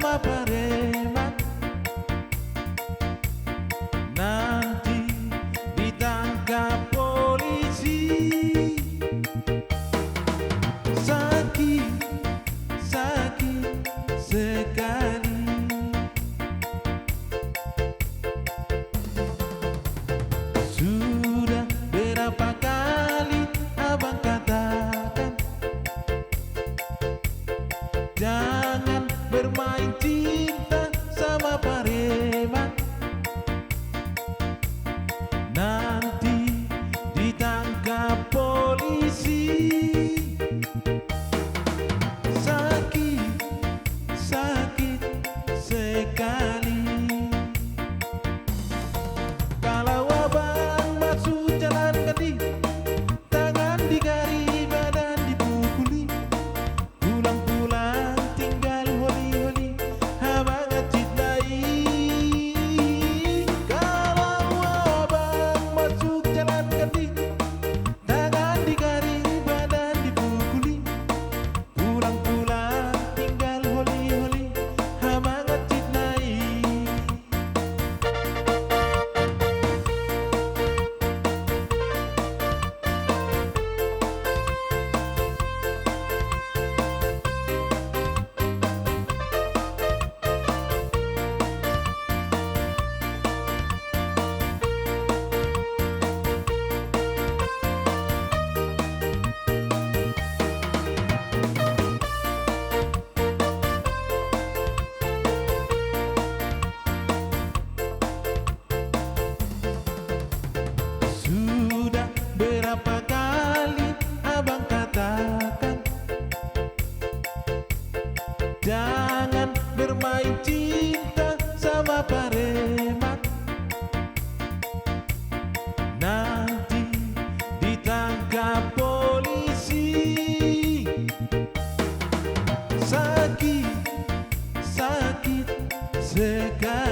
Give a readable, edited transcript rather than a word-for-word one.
sama preman, nanti ditangkap polisi. Sakit, sakit sekali. Sudah berapa kali abang katakan, jangan bermain cinta sama preman, nanti ditangkap polisi. Sakit, sakit sekali. Kalau abang masuk jalan ganti, tangan digari, badan dipukuli, pulang-pulang tinggal holi-holi, abang cintai. Kalau abang masuk jalan ganti, tangan digari, badan dipukuli, pulang-pulang tinggal holi-holi, abang cintai. Sudah berapa kali abang katakan, jangan bermain cinta sama preman, nanti ditangkap polisi. Sakit, sakit sekali.